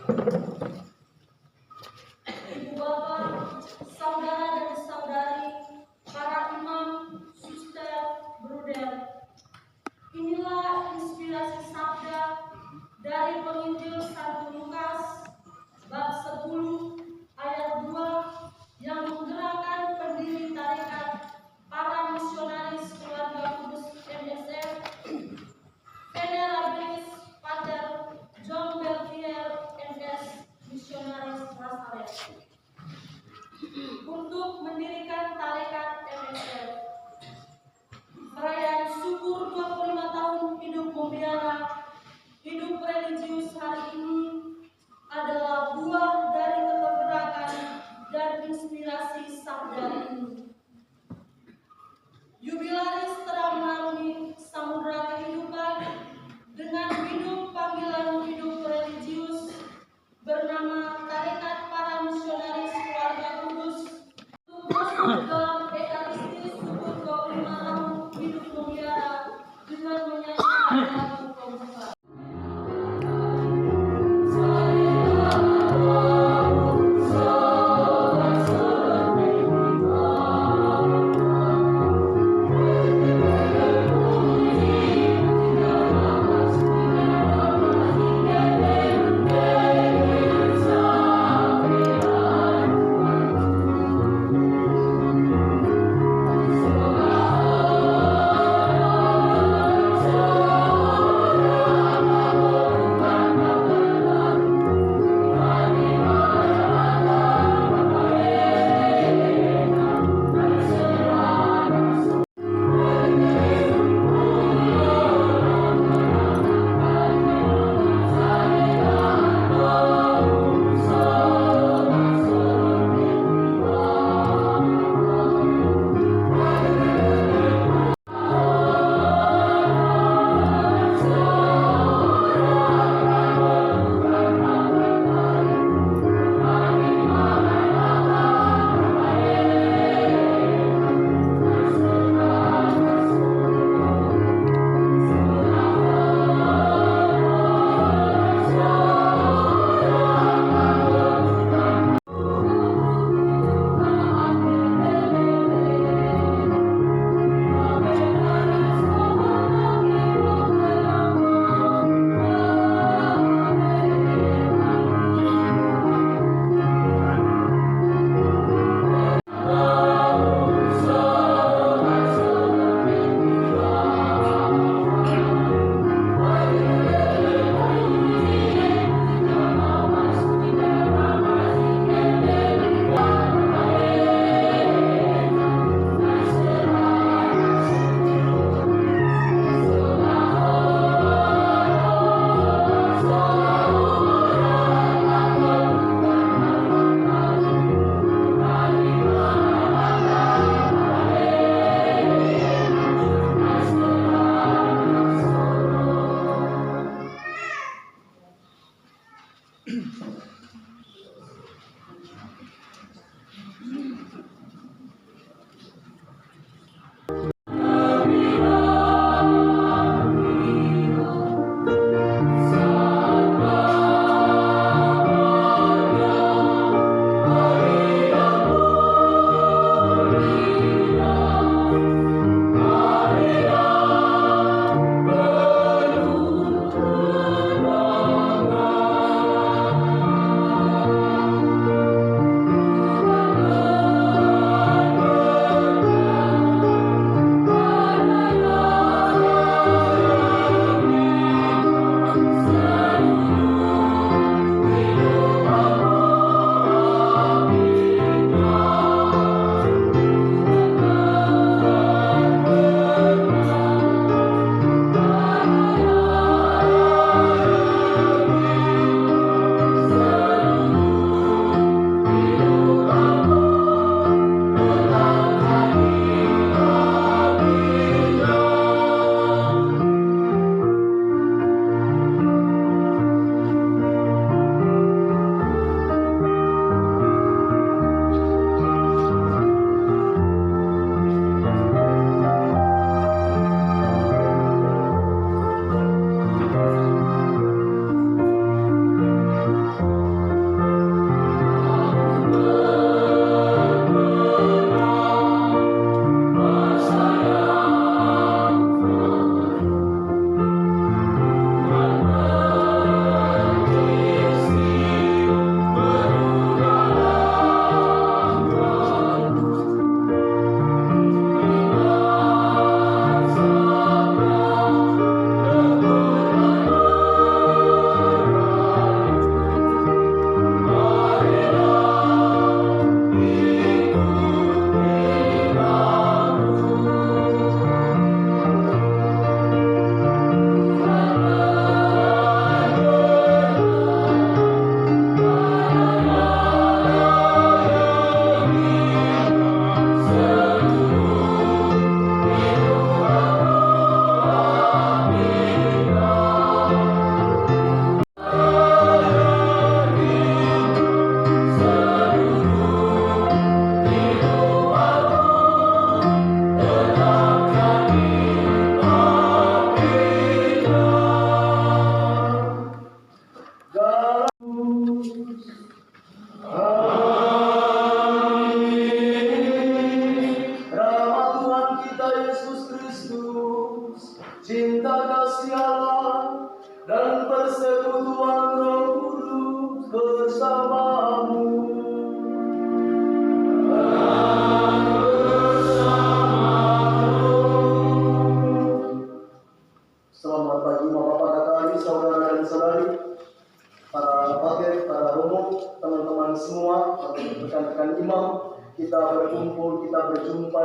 Ibu bapak, saudara dan saudari, para imam, suster, bruder. Inilah inspirasi sabda dari penginjil Santo Lukas bab 10 ayat 2 yang menggerakkan pendiri tarekat para misionaris keluarga kudus MSF, Venerabilis Pater John Belvier MS, misionaris Nazaret, untuk mendirikan tarekat MSF. Perayaan syukur 25 tahun hidup membiara, hidup religius hari ini adalah buah dari kegerakan dan inspirasi sabda ini. Jubilaris telah mengarungi samudera kehidupan dengan hidup panggilan hidup religius bernama Tarekat Para Misionaris Keluarga Kudus untuk masuk dalam ekaristi syukur 25 tahun hidup membiara dengan menyanyikan lagu pembuka.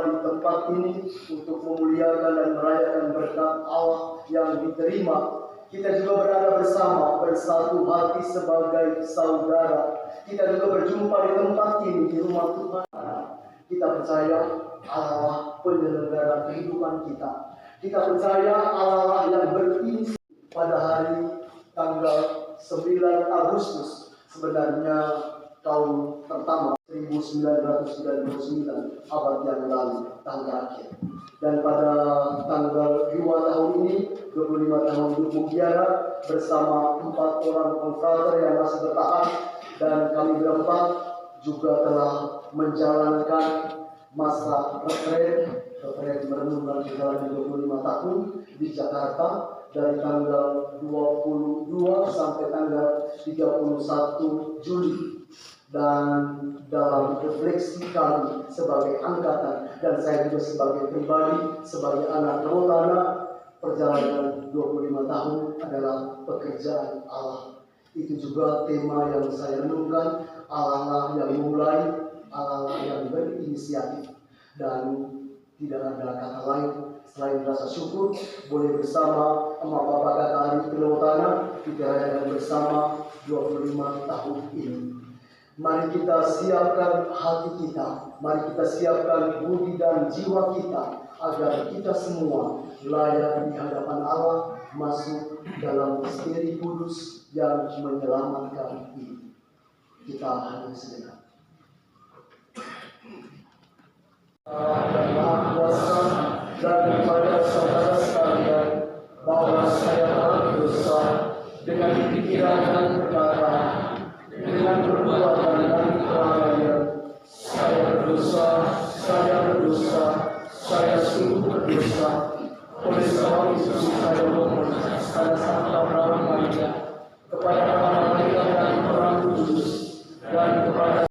di tempat ini untuk memuliakan dan merayakan berkat Allah yang diterima. Kita juga berada bersama, bersatu hati sebagai saudara. Kita juga berjumpa di tempat ini, di rumah Tuhan. Kita percaya Allah penyelenggara kehidupan kita. Kita percaya Allah yang berinisiatif pada hari tanggal 9 Agustus, sebenarnya tahun pertama 1999, abad yang lalu, tahun terakhir. Dan pada tanggal 2 tahun ini, 25 tahun hidup mutiara, bersama 4 orang konfrater yang masih bertahan, dan kami berempat juga telah menjalankan masa retret merenungkan perjalanan 25 tahun di Jakarta dari tanggal 22 sampai tanggal 31 Juli. Dan dalam refleksi kami sebagai angkatan dan saya juga sebagai pribadi, sebagai anak Rotana, perjalanan 25 tahun adalah pekerjaan Allah. Itu juga tema yang saya renungkan, Allah yang memulai, Allah yang berinisiatif. Dan tidak ada kata lain selain rasa syukur boleh bersama sama Bapak Kakak Arif Rotana kita rayakan bersama 25 tahun ini. Mari kita siapkan hati kita, mari kita siapkan budi dan jiwa kita agar kita semua layak di hadapan Allah, masuk dalam misteri kudus yang menyelamatkan ini. Kita hadir sejenak. Dan Maha Kuasa dan kepada saudara sekalian bahwa saya telah berdosa dengan pikiran dan perkara, dengan perbuatan dan kelalaian. Saya berdosa, saya sungguh berdosa. Oleh sebab itu saya mohon pada Sang Abraham Maria, kepada para malaikat dan orang kudus, dan kepada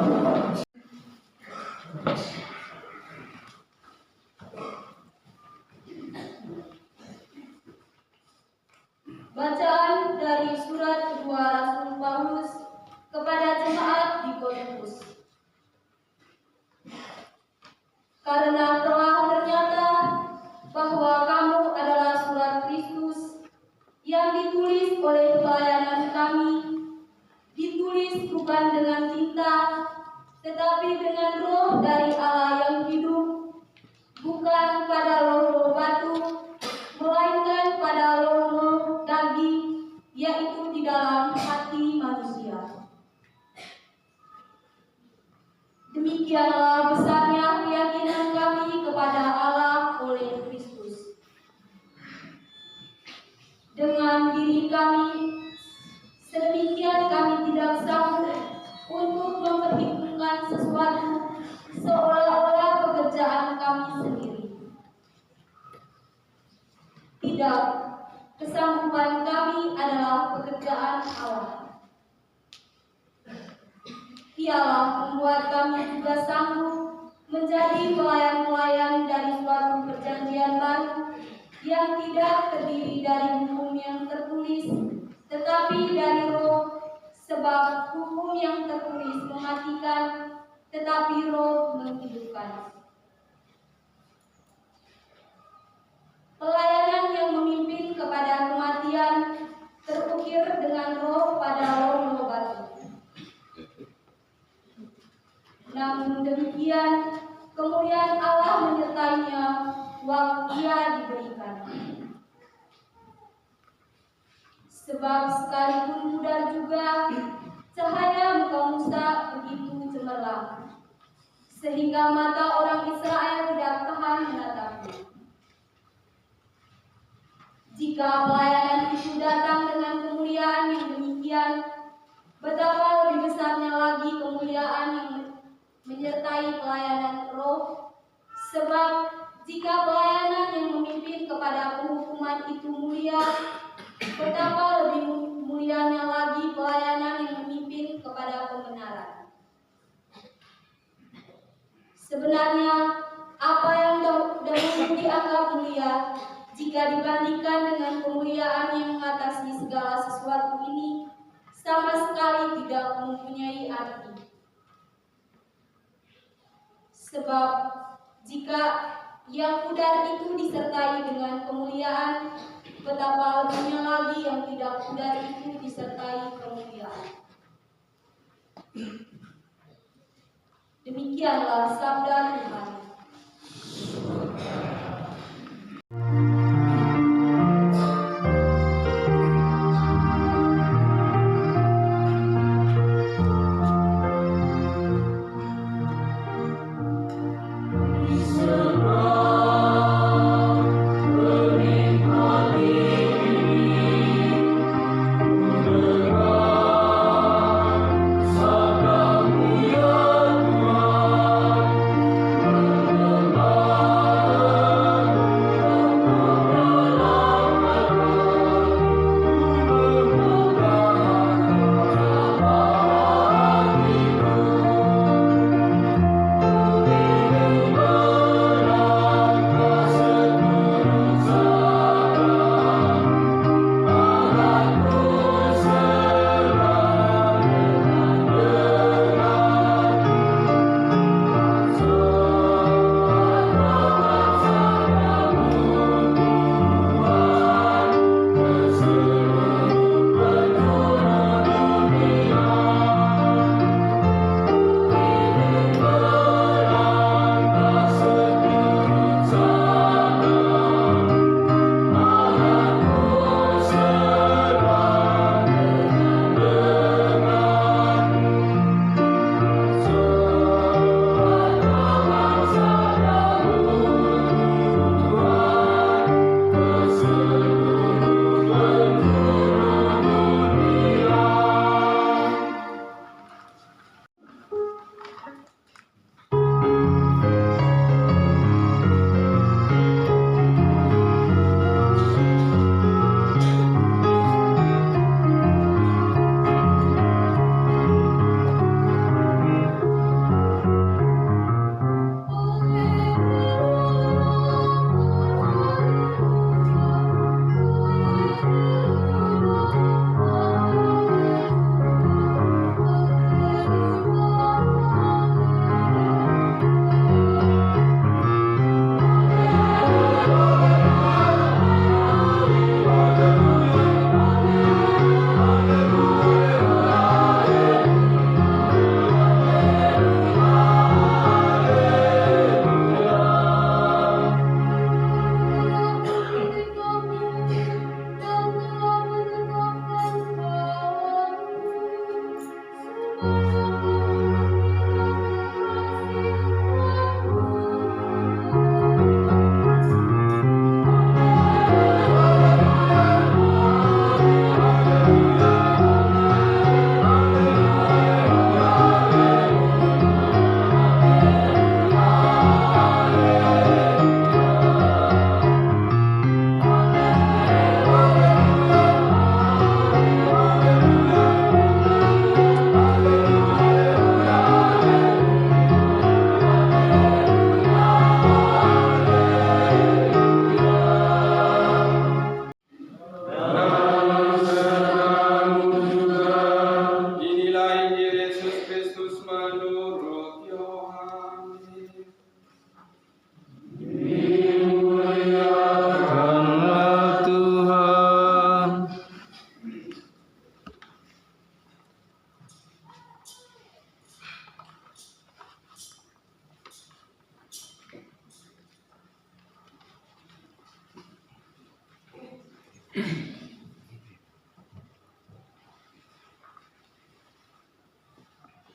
Tuhan. Bacaan dari surat kedua Rasul Paulus kepada jemaat di Korintus. Karena telah ternyata bahwa kamu adalah surat Kristus yang ditulis oleh pelayanan kami, ditulis bukan dengan tinta, tetapi dengan Roh dari Allah yang hidup, bukan pada roh-roh batu, melainkan pada roh-roh daging, yaitu di dalam hati manusia. Demikianlah besarnya keyakinan kami kepada Allah oleh Kristus. Dengan diri kami, sedemikian kami tidak sanggup untuk memperhitungkan sesuatu seolah-olah pekerjaan kami sendiri. Tidak, kesanggupan kami adalah pekerjaan Allah. Dialah membuat kami juga sanggup menjadi pelayan-pelayan dari suatu perjanjian baru yang tidak terdiri dari hukum yang tertulis, tetapi dari Roh, sebab hukum yang tertulis mematikan, tetapi Roh menghidupkan. Pelayanan yang memimpin kepada kematian terukir dengan Roh pada roh-roh batu. Namun demikian, kemuliaan Allah menyertainya waktu Ia diberikan. Sebab sekalipun pudar juga, cahaya muka Musa begitu cemerlang, sehingga mata orang Israel tidak tahan menatapnya. Jika pelayanan itu datang dengan kemuliaan yang demikian, betapa lebih besarnya lagi kemuliaan yang menyertai pelayanan Roh. Sebab jika pelayanan yang memimpin kepada penghukuman itu mulia, betapa lebih mulianya lagi pelayanan yang memimpin kepada pembenaran. Sebenarnya, apa yang dahulu dianggap mulia, jika dibandingkan dengan kemuliaan yang mengatasi segala sesuatu ini, sama sekali tidak mempunyai arti. Sebab jika yang pudar itu disertai dengan kemuliaan, betapa lebihnya lagi yang tidak pudar itu disertai kemuliaan. Demikianlah sabda Tuhan. Sabdamu ya Tuhan,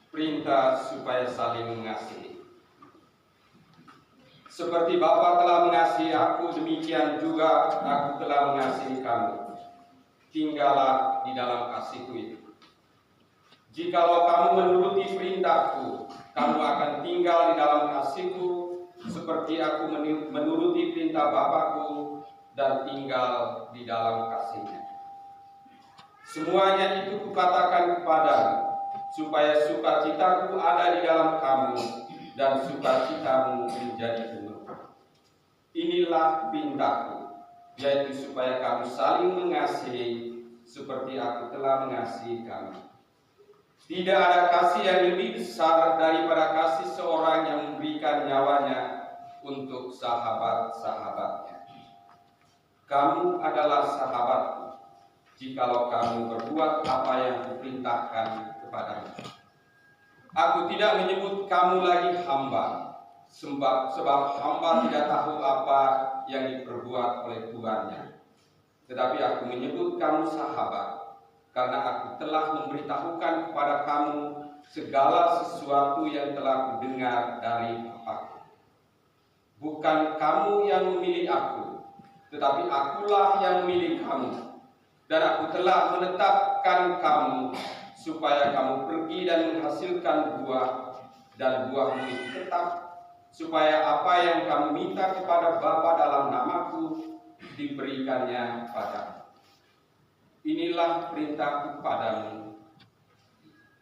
Perintah supaya saling mengasihi. Seperti Bapa telah mengasihi aku, demikian juga aku telah mengasihi kamu. Tinggallah di dalam kasihku itu. Jikalau kamu menuruti perintahku, kamu akan tinggal di dalam kasihku, seperti aku menuruti perintah Bapakku dan tinggal di dalam kasihnya. Semuanya itu kukatakan kepadamu, supaya sukacitaku ada di dalam kamu dan sukacitamu menjadi penuh. Inilah perintahku, yaitu supaya kamu saling mengasihi seperti aku telah mengasihi kamu. Tidak ada kasih yang lebih besar daripada kasih seorang yang memberikan nyawanya untuk sahabat-sahabatnya. Kamu adalah sahabatku jikalau kamu berbuat apa yang kuperintahkan kepadamu. Aku tidak menyebut kamu lagi hamba, sebab hamba tidak tahu apa yang diperbuat oleh tuannya. Tetapi aku menyebut kamu sahabat, karena aku telah memberitahukan kepada kamu segala sesuatu yang telah kudengar dari Bapa-Ku. Bukan kamu yang memilih aku, tetapi akulah yang memilih kamu. Dan aku telah menetapkan kamu supaya kamu pergi dan menghasilkan buah, dan buahmu itu tetap, supaya apa yang kamu minta kepada Bapa dalam namaku diberikannya padamu. Inilah perintahku padamu,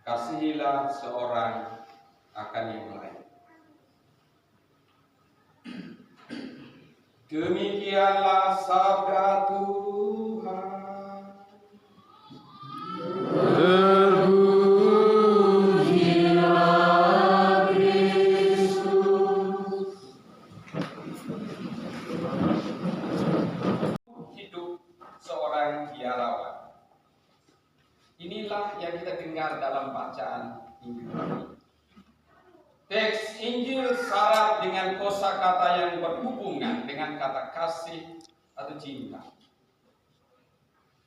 kasihilah seorang akan yang lain. Demikianlah sabda Tuhan. Terpujilah Kristus. Hidup seorang biarawan. Inilah yang kita dengar dalam bacaan Injil ini. Teks Injil syarat dengan kosakata yang berhubungan dengan kata kasih atau cinta.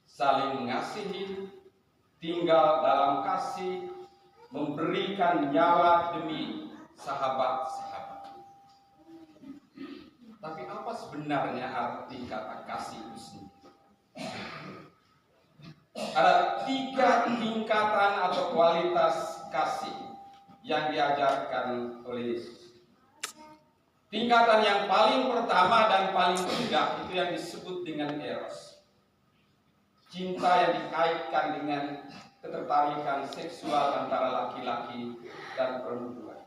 Saling mengasihi, tinggal dalam kasih, memberikan nyawa demi sahabat-sahabat. Tapi apa sebenarnya arti kata kasih itu sendiri? Ada 3 tingkatan atau kualitas kasih yang diajarkan oleh Yesus. Tingkatan yang paling pertama dan paling indah itu yang disebut dengan eros. Cinta yang dikaitkan dengan ketertarikan seksual antara laki-laki dan perempuan.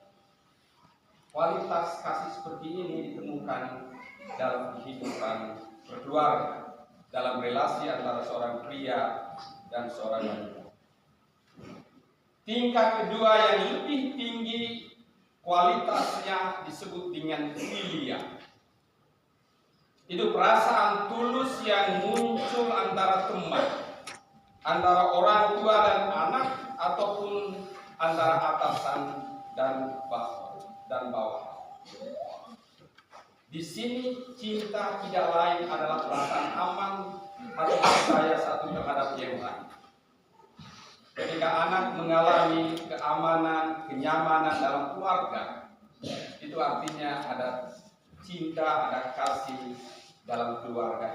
Kualitas kasih seperti ini ditemukan dalam kehidupan berkeluarga, dalam relasi antara seorang pria dan seorang wanita. Tingkat kedua yang lebih tinggi kualitasnya disebut dengan filia. Itu perasaan tulus yang muncul antara teman, antara orang tua dan anak, ataupun antara atasan dan bawah. Di sini cinta tidak lain adalah perasaan aman atau percaya satu terhadap yang lain. Ketika anak mengalami keamanan, kenyamanan dalam keluarga, itu artinya ada cinta, ada kasih dalam keluarga.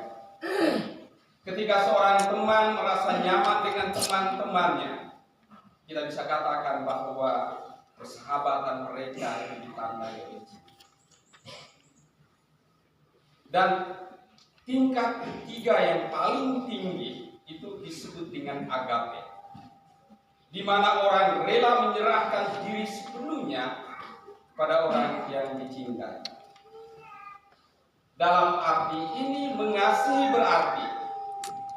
Ketika seorang teman merasa nyaman dengan teman-temannya, kita bisa katakan bahwa persahabatan mereka itu ditandai oleh cinta. Dan tingkat ketiga yang paling tinggi itu disebut dengan agape, di mana orang rela menyerahkan diri sepenuhnya pada orang yang dicintai. Dalam arti ini, mengasihi berarti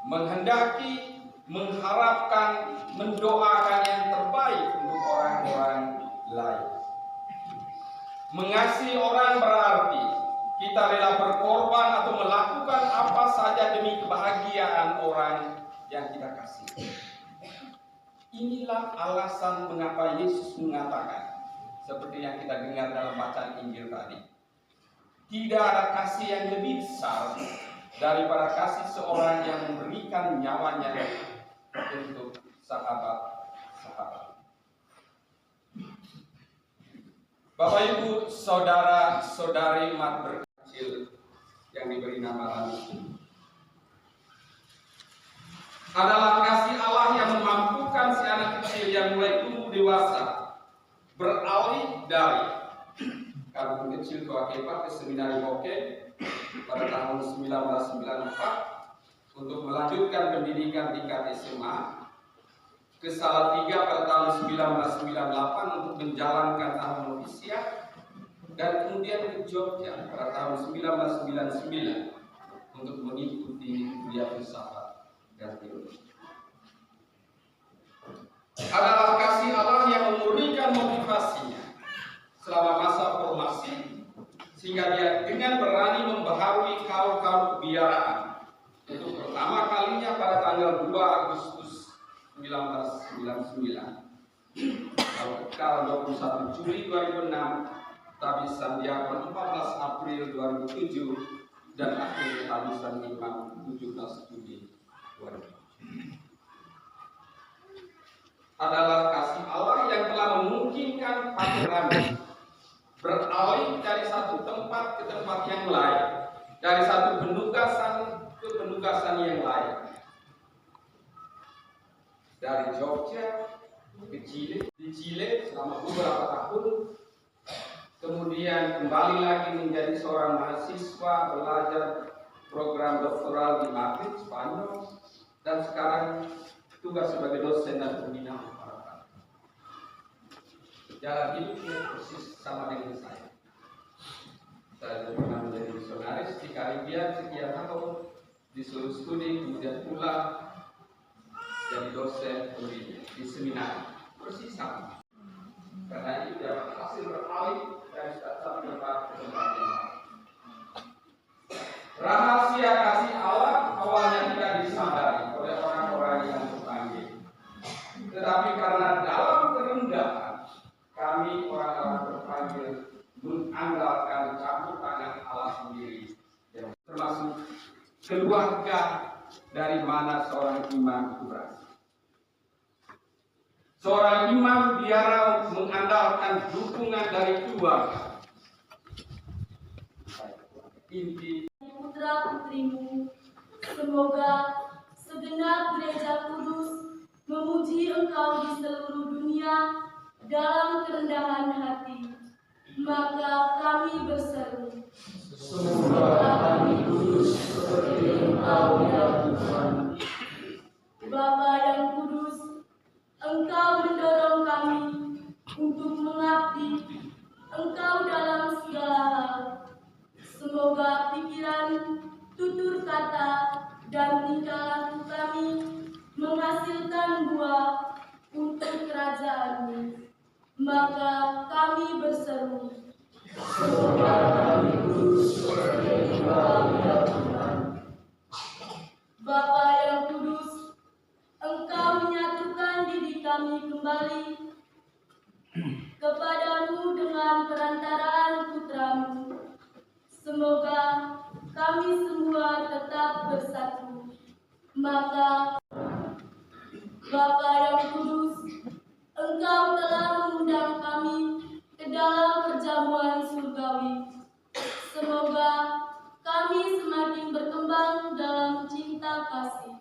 menghendaki, mengharapkan, mendoakan yang terbaik untuk orang-orang lain. Mengasihi orang berarti kita rela berkorban atau melakukan apa saja demi kebahagiaan orang yang kita kasih. Inilah alasan mengapa Yesus mengatakan, seperti yang kita dengar dalam bacaan Injil tadi, tidak ada kasih yang lebih besar daripada kasih seorang yang memberikan nyawanya untuk sahabat-sahabat. Bapak Ibu, saudara-saudari umat berkecil yang diberi nama Rani, adalah kasih Allah yang memampukan si anak kecil yang mulai tumbuh dewasa beralih dari kampung kecil Tua Kepa ke Seminari Bokeh pada tahun 1994 untuk melanjutkan pendidikan tingkat SMA, ke Salatiga pada tahun 1998 untuk menjalankan tahun novisiat, dan kemudian ke Jogja pada tahun 1999 untuk mengikuti kuliah filsafat dan teologi. Adalah kasih Allah yang memurnikan motivasinya selama masa formasi, sehingga dia dengan berani membaharui kaum-kaum kebiaraan untuk pertama kalinya pada tanggal 2 Agustus 1999. Lalu kekal 21 Juli 2006, tapi Sandiaga 14 April 2007, dan akhir kehabisan Imam 17 Juli 2007. Adalah kasih Allah yang telah memungkinkan pangeran beralih dari satu tempat ke tempat yang lain, dari satu penugasan ke penugasan yang lain, dari Jogja ke Chile, di Chile selama beberapa tahun, kemudian kembali lagi menjadi seorang mahasiswa belajar program doktoral di Madrid, Spanyol, dan sekarang tugas sebagai dosen dan pembina masyarakat. Jalan hidupnya persis sama dengan saya. Saya pernah menjadi misionaris di Karibia sekian tahun, disuruh studi, kemudian pulang jadi dosen pembina di seminar, persis sama. Karena itu dia berhasil beralih dari satu tempat ke tempat yang lain. Rahasia kasih Allah awalnya tidak disadari oleh orang-orang yang terpanggil, tetapi karena dalam kerendahan kami orang-orang terpanggil mengandalkan campur tangan Allah sendiri, termasuk keluarga dari mana seorang imam itu berasal. Seorang imam biara mengandalkan dukungan dari keluarga. Inti putra putrimu, semoga segenap gereja kudus memuji engkau di seluruh dunia dalam kerendahan hati. Maka kami berseru, Semoga kami kudus seperti Engkau ya Tuhan. Bapa yang kudus, Engkau mendorong kami untuk mengabdi Engkau dalam segala hal. Semoga pikiran, tutur kata, dan tingkah laku kami menghasilkan buah untuk kerajaan-Mu. Maka kami berseru, Semoga kami kudus seperti Engkau ya Tuhan. Bapa yang kudus, Engkau menyatukan diri kami kembali kepadamu dengan perantaraan putra-Mu. Semoga kami semua tetap bersatu. Maka Bapa yang kudus, Engkau telah mengundang kami ke dalam perjamuan surgawi. Semoga kami semakin berkembang dalam cinta kasih.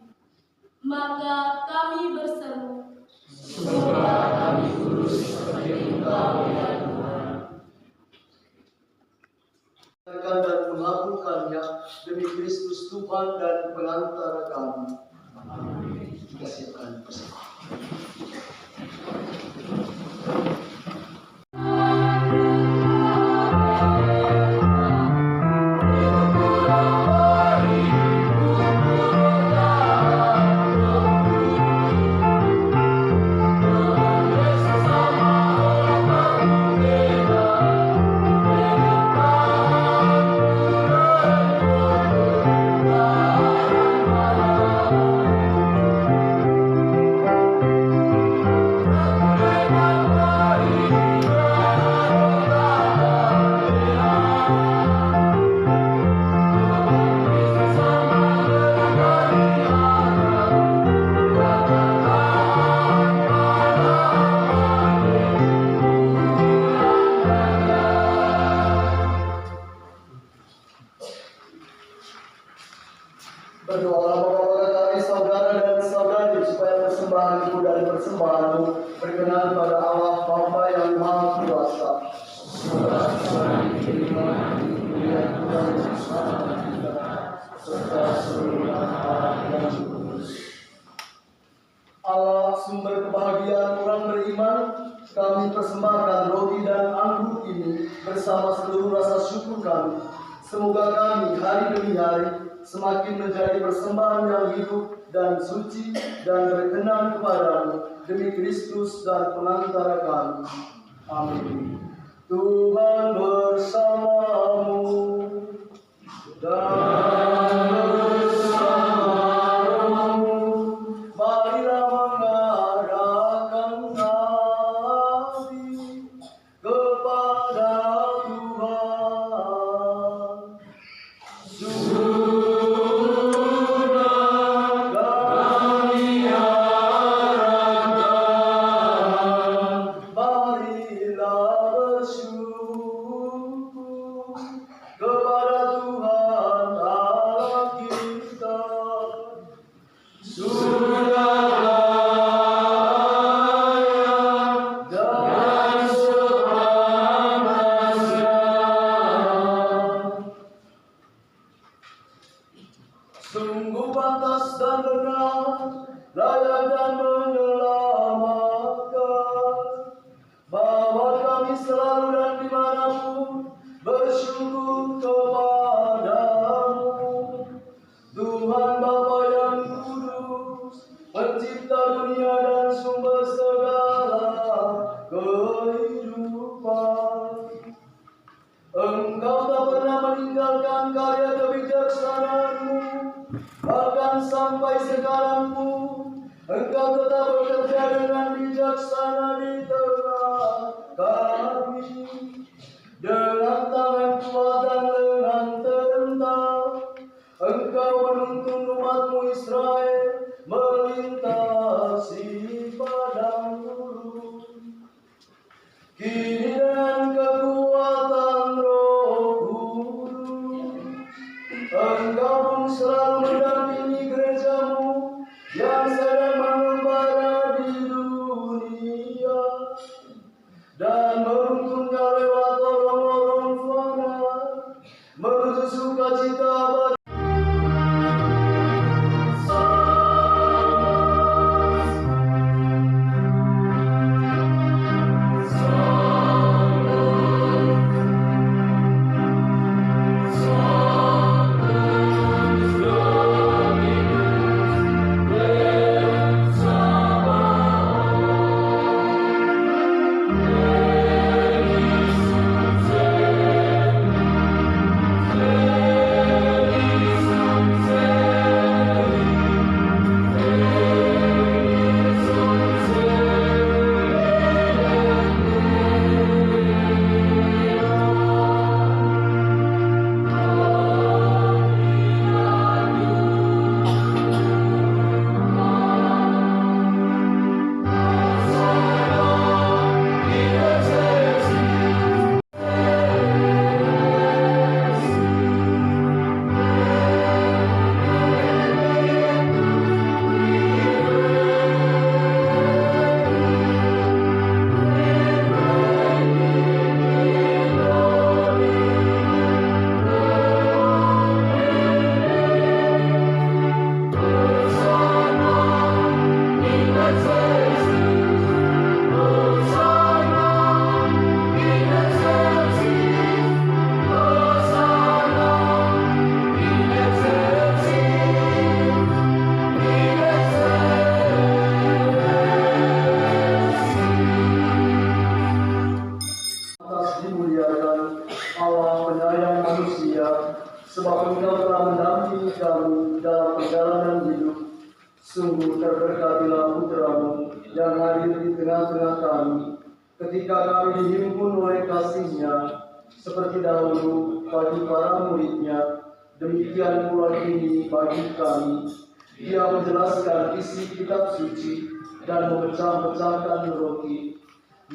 Maka kami berseru, Semoga kami kudus seperti Engkau ya Tuhan. Dan melakukannya demi Kristus Tuhan dan Pengantara kami. Amin. Kita siapkan bersama. serta seluruh anak yang kudus. Allah sumber kebahagiaan orang beriman, kami persembahkan roti dan anggur ini bersama seluruh rasa syukur kami. Semoga kami hari demi hari semakin menjadi persembahan yang hidup dan suci dan berkenan kepadamu demi Kristus dan penantara kami. Amin. Tuhan bersamamu dan bersamamu. Marilah mengadakan hati kepada Tuhan. Sudah kami harapkan, marilah bersyukur kepada Tuhan Allah kita. Sudah layak dan sepantasnya. Sungguh pantas dan benar, layak dan menyelamatkan, bahwa kami selalu dan dimanapun bersyukur kepadamu. Tuhan Bapa yang kudus, pencipta dunia dan sumber segala kehidupan. Engkau tak pernah meninggalkan karya kebijaksanaan-Mu, bahkan sampai sekarang pun Engkau tetap bekerja dengan bijaksana di tengah kami. Dengan tangan kuat dan lengan terentang, Engkau menuntun umat-Mu Israel melintasi padang gurun. Kini dengan kekuatan Roh Kudus, Engkau pun selalu mendampingi gereja-Mu yang sedang mengembara di dunia, dan menuntunnya lewat lorong-lorong fana menuju sukacita abadi. sebab Engkau telah mendampingi kami dalam perjalanan hidup. Sungguh terberkatilah putra-Mu yang hadir di tengah-tengah kami, ketika kami dihimpun oleh kasih-Nya, seperti dahulu bagi para murid-Nya, demikian pula kini bagi kami. Dia menjelaskan isi kitab suci dan memecah-pecahkan roti.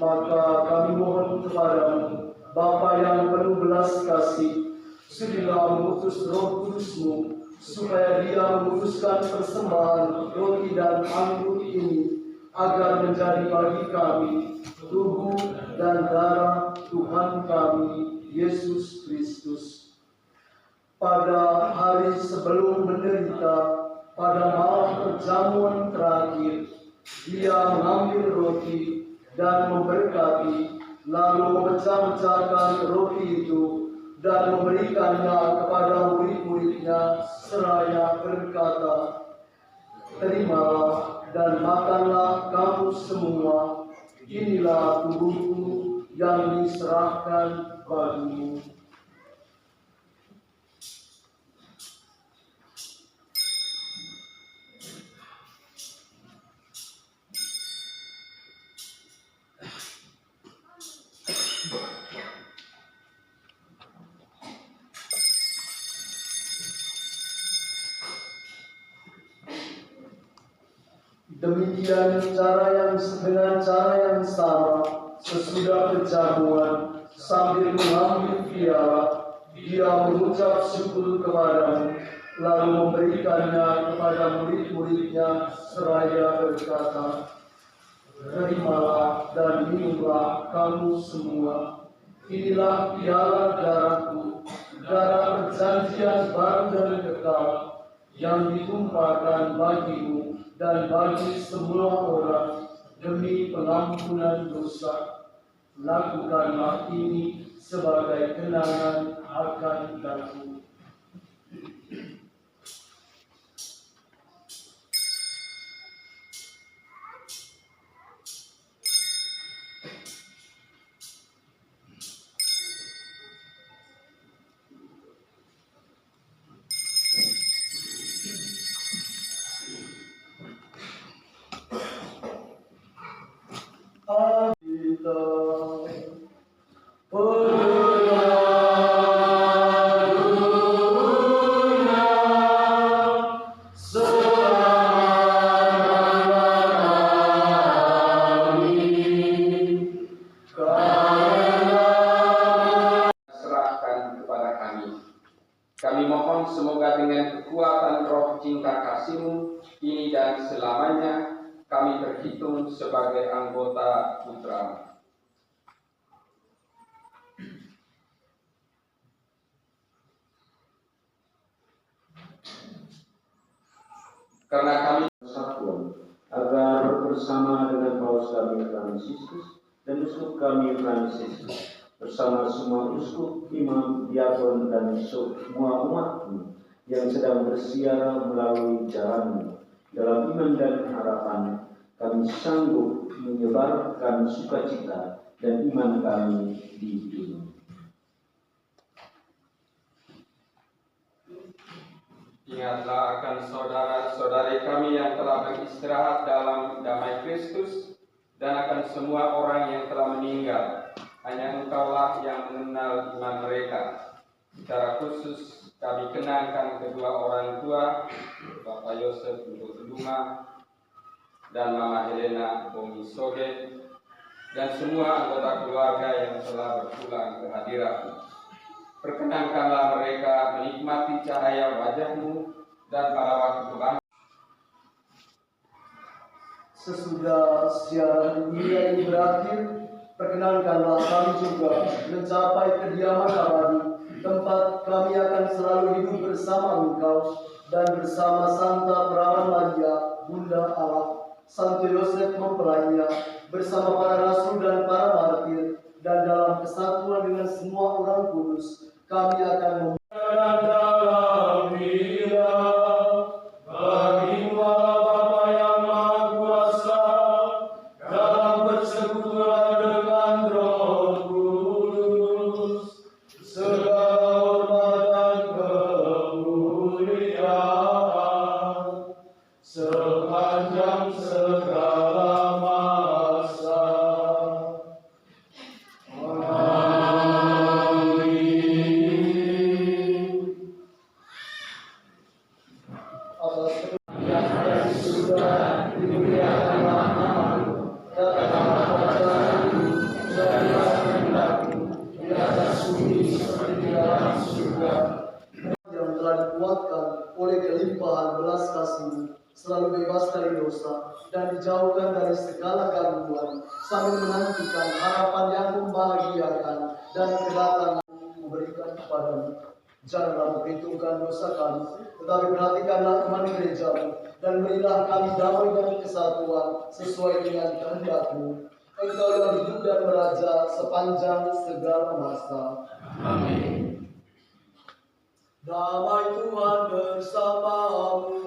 Maka kami mohon kepadamu, Bapa yang penuh belas kasih, sudilah mengutus Roh Kudus-Mu, supaya Dia menguduskan persembahan roti dan anggur ini, agar menjadi bagi kami tubuh dan darah Tuhan kami, Yesus Kristus. Pada hari hari sebelum menderita, pada malam perjamuan terakhir, dia mengambil roti dan memberkati, lalu memecah-mecahkan roti itu dan memberikannya kepada murid-muridnya seraya berkata, "Terimalah dan makanlah kamu semua, inilah tubuhku yang diserahkan bagimu." Demikian dengan cara yang sama, sesudah perjamuan, sambil mengambil piala, dia mengucap syukur kepadamu, lalu memberikannya kepada murid-muridnya seraya berkata, "Terimalah dan minumlah kamu semua, inilah piala darahku, darah perjanjian baru dan kekal, yang ditumpahkan bagimu dan bagi semua orang demi pengampunan dosa. Lakukanlah ini sebagai kenangan akan aku." Serahkan kepada kami. Kami mohon semoga dengan kekuatan roh cinta kasih-Mu ini dan selamanya kami terhitung sebagai anggota putra-Mu. Karena kami persatuan, agar bersama dengan Paus kami Fransiskus dan uskup kami Fransiskus, bersama semua uskup, imam, diakon dan semua umatmu yang sedang bersiara melalui jalanmu dalam iman dan harapan, kami sanggup menyebarkan sukacita dan iman kami di dunia. Ingatlah akan saudara-saudari kami yang telah beristirahat dalam damai Kristus, dan akan semua orang yang telah meninggal. Hanya Engkaulah yang mengenal iman mereka. Secara khusus kami kenangkan kedua orang tua, Bapak Yosef Luma dan Mama Helena Bomisoge, dan semua anggota keluarga yang telah berpulang ke hadirat-Mu. Perkenankanlah mereka menikmati cahaya wajah-Mu dan pada waktu kebangkitan. Sesudah siaran dunia ini berakhir, perkenankanlah kami juga mencapai kediaman abadi, tempat kami akan selalu hidup bersama Engkau dan bersama Santa Perawan Maria, Bunda Allah, Santo Yosef mempelainya, bersama para rasul dan para martir, dan dalam kesatuan dengan semua orang kudus, kami akan sepanjang segala masa. yang telah dikuatkan oleh kelimpahan belas kasih-Mu, selalu bebas dari dosa dan dijauhkan dari segala gangguan, sambil menantikan harapan yang membahagiakan dan kedatangan memberikan kepadamu. Janganlah memperhitungkan dosa kami, tetapi perhatikanlah iman gerejamu, dan berilah kami damai dan kesatuan sesuai dengan kehendak-Mu. Engkau yang hidup dan meraja sepanjang segala masa. Amin. Damai Tuhan bersamamu.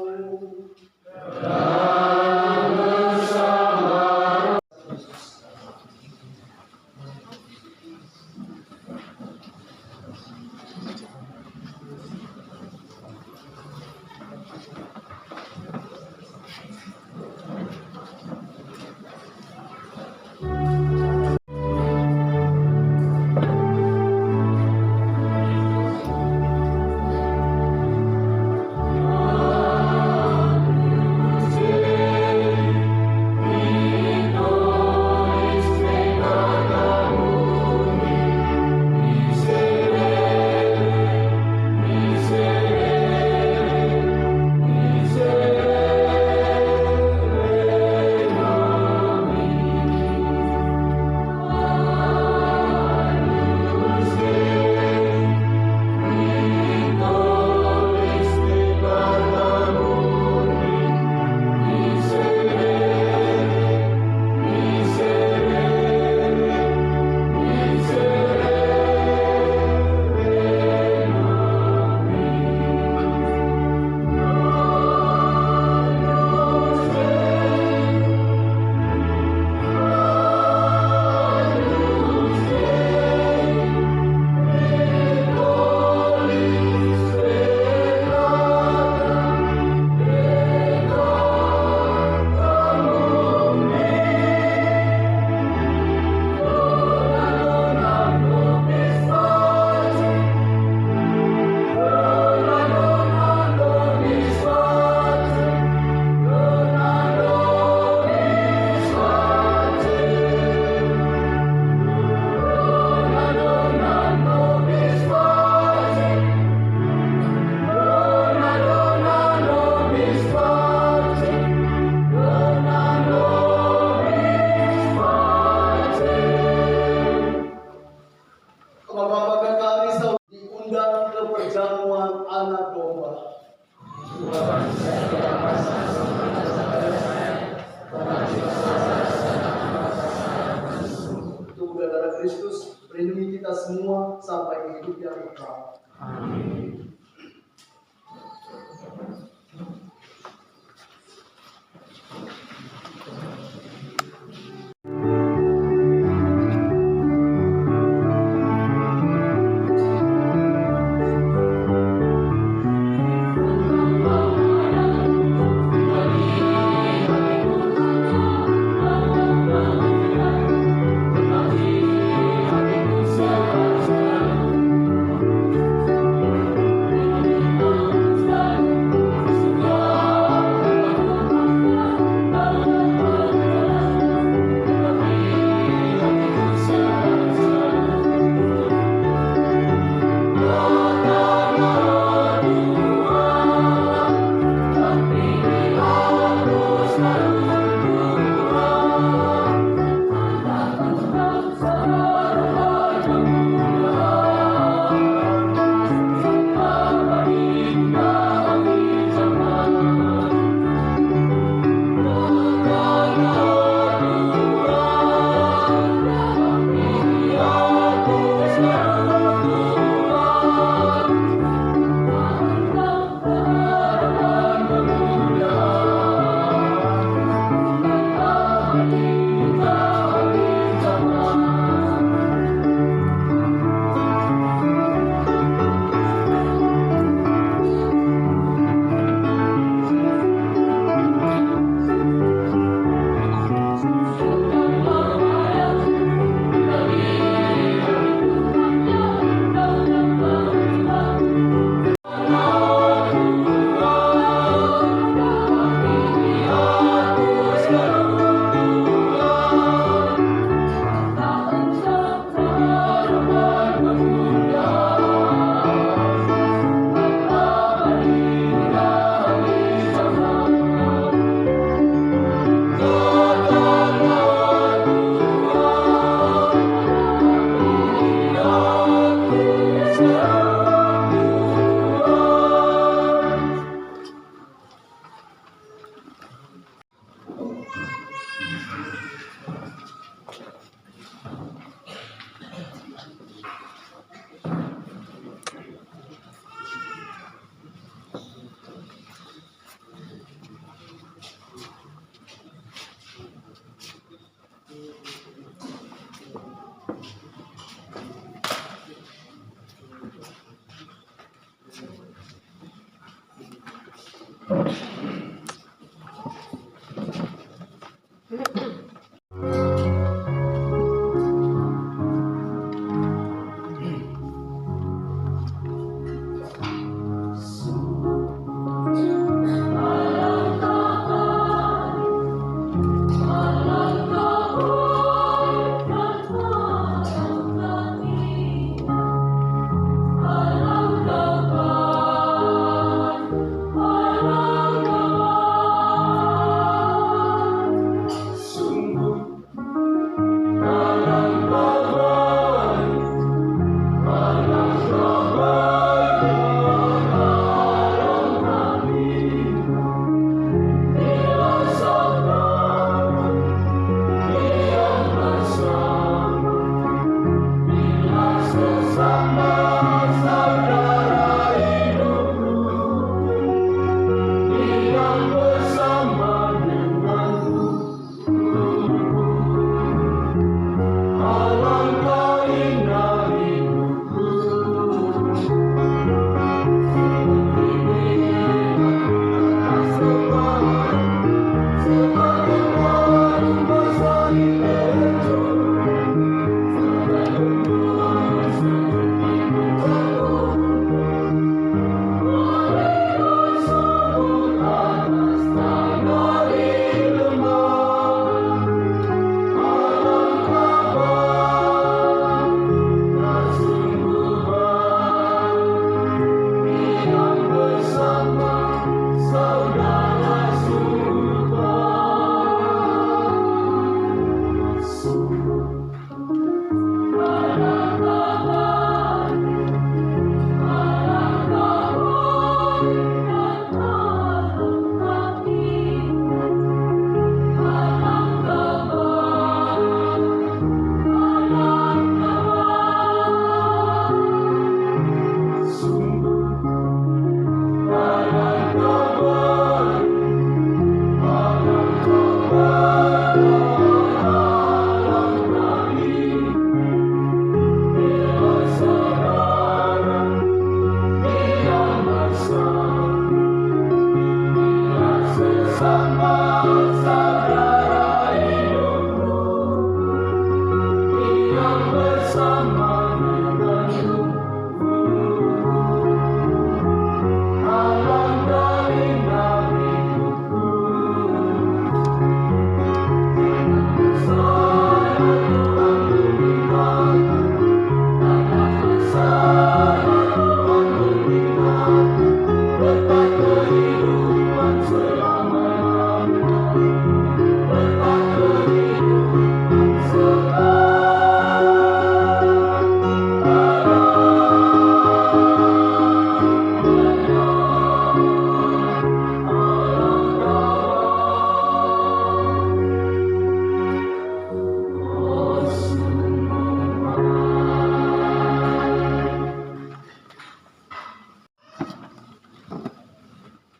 Kristus melindungi kita semua sampai ke hidup yang kekal. Amin.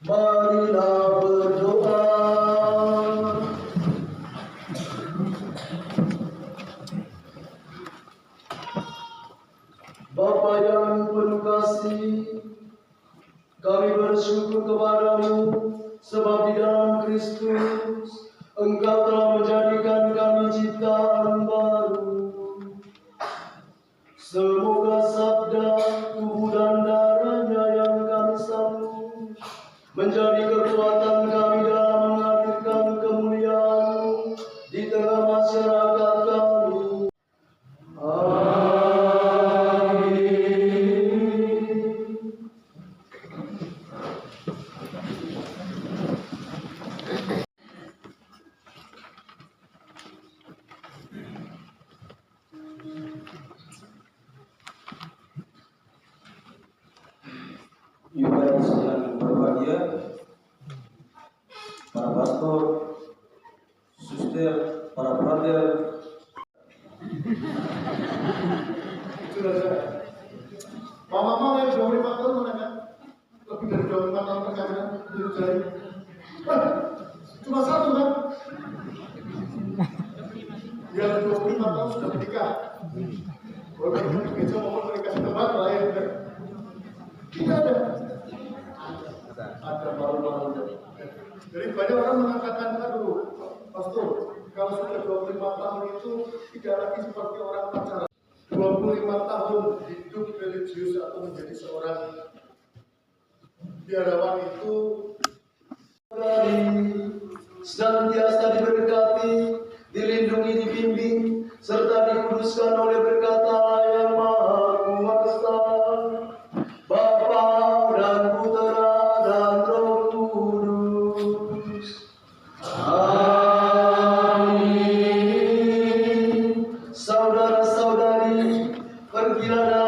Marilah berdoa. Bapa yang penuh kasih, kami bersyukur kepadamu sebab di dalam Kristus Engkau telah menjadikan kami ciptaan baru. Semoga sabda, tubuh dan darahnya yang kami sambut menjadi kekuatan kami dalam menghadirkan kemuliaan-Mu di tengah masyarakat kami. Amin. Yudas yang berbahagia, para pastor, suster, para brother. Sudah saya. Pak Mama yang 25 tahun mana kan? Lebih dari 25 tahun perkawinan hidup saya. Cuma satu kan? Yang 25 tahun sudah menikah. Kalau di gereja mau menikah di tempat lain kan? Tidak ada. Ada malu-malu. tahun itu tidak lagi seperti orang pacaran. 25 tahun hidup religius atau menjadi seorang biarawan itu senantiasa diberkati, dilindungi, dibimbing, serta dikuduskan oleh berkat Allah yang Maha Kuasa, Bapa dan Putra dan Roh Kudus. Amin. Saudara-saudari, pergilah